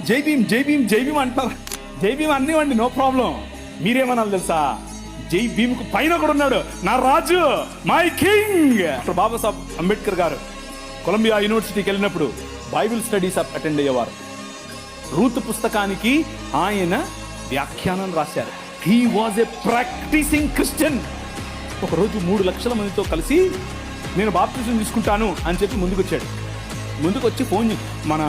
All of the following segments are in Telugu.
జై భీమ్ జై భీమ్ జై భీమ్ అంటున్నారు. జై భీమ్ అన్నివ్వండి, నో ప్రాబ్లం. మీరేమనాలి తెలుసా, జై భీమ్ కు పైన కూడా ఉన్నాడు నా రాజు, మై కింగ్. బాబాసాహెబ్ అంబేద్కర్ గారు కొలంబియా యూనివర్సిటీకి వెళ్ళినప్పుడు బైబిల్ స్టడీస్ అటెండ్ అయ్యేవారు. రూత్ పుస్తకానికి ఆయన వ్యాఖ్యానం రాశారు. He was a practising Christian. ఒకరోజు 3 లక్షల మందితో కలిసి నేను బాప్టిజం తీసుకుంటాను అని చెప్పి ముందుకు వచ్చి ఫోన్ మన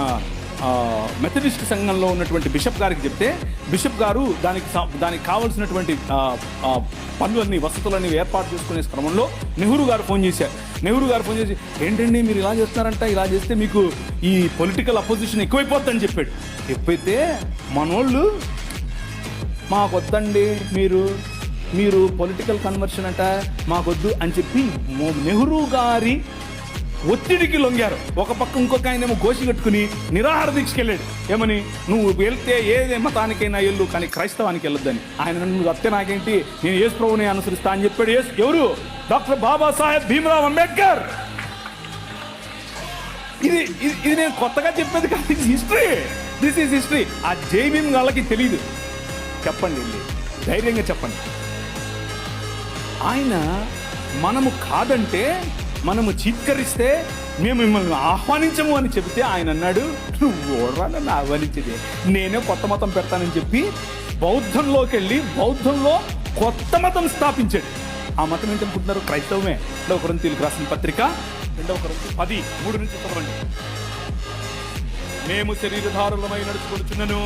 మెథడిస్ట్ సంఘంలో ఉన్నటువంటి బిషప్ గారికి చెప్తే, బిషప్ గారు దానికి కావాల్సినటువంటి పనులన్నీ వసతులన్నీ ఏర్పాటు చేసుకునే క్రమంలో నెహ్రూ గారు ఫోన్ చేశారు. నెహ్రూ గారు ఫోన్ చేసి, ఏంటండి మీరు ఇలా చేస్తున్నారంట, ఇలా చేస్తే మీకు ఈ పొలిటికల్ అపోజిషన్ ఎక్కువైపోద్దని చెప్పాడు. ఎప్పుడైతే మనోళ్ళు మాకొద్దండి, మీరు పొలిటికల్ కన్వర్షన్ అంట మాకొద్దు అని చెప్పి నెహ్రూ గారి ఒత్తిడికి లొంగారు. ఒక పక్క ఇంకొక ఆయనేమో గోసి కట్టుకుని నిరాహార దీక్షకి వెళ్ళాడు. ఏమని, నువ్వు వెళ్తే ఏ మతానికైనా వెళ్ళు కానీ క్రైస్తవానికి వెళ్ళొద్దని. ఆయన నువ్వు అత్తే నాకేంటి, నేను యేసు ప్రభువుని అనుసరిస్తా అని చెప్పాడు. ఎవరు? డాక్టర్ బాబాసాహెబ్ భీమ్రావ్ అంబేద్కర్. ఇది నేను కొత్తగా చెప్పేది కాదు, ఇది హిస్టరీ. This is history. ఆ జై భీమ్ వాళ్ళకి తెలియదు. చెప్పండి, ధైర్యంగా చెప్పండి. ఆయన మనము కాదంటే, మనము చీత్కరిస్తే మేము మిమ్మల్ని ఆహ్వానించము అని చెబితే ఆయన అన్నాడు, నువ్వు ఓడరా నన్ను ఆహ్వానించేది, నేనే కొత్త మతం పెడతానని చెప్పి బౌద్ధంలోకి వెళ్ళి బౌద్ధంలో కొత్త మతం స్థాపించాడు. ఆ మతం ఏంటనుకుంటున్నారు? క్రైస్తవమే. 2 కొరింథీయులకు రాసిన పత్రిక 2 కొరింథీ 10:3 నుంచి చదవండి. మేము శరీరధారులమై నడుచుకొనుచున్నను,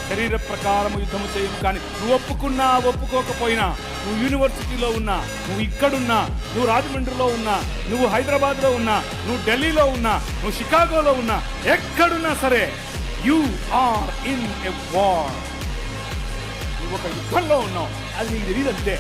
శరీర ప్రకారము యుద్ధము చేయము. కానీ నువ్వు ఒప్పుకున్నా ఒప్పుకోకపోయినా, నువ్వు యూనివర్సిటీలో ఉన్నా, నువ్వు ఇక్కడున్నా, నువ్వు రాజమండ్రిలో ఉన్నా, నువ్వు హైదరాబాద్లో ఉన్నా, నువ్వు ఢిల్లీలో ఉన్నా, నువ్వు షికాగోలో ఉన్నా, ఎక్కడున్నా సరే, you are in a war. నువ్వు ఒక యుద్ధంలో ఉన్నావు, అది నీకు తెలియదు అంతే.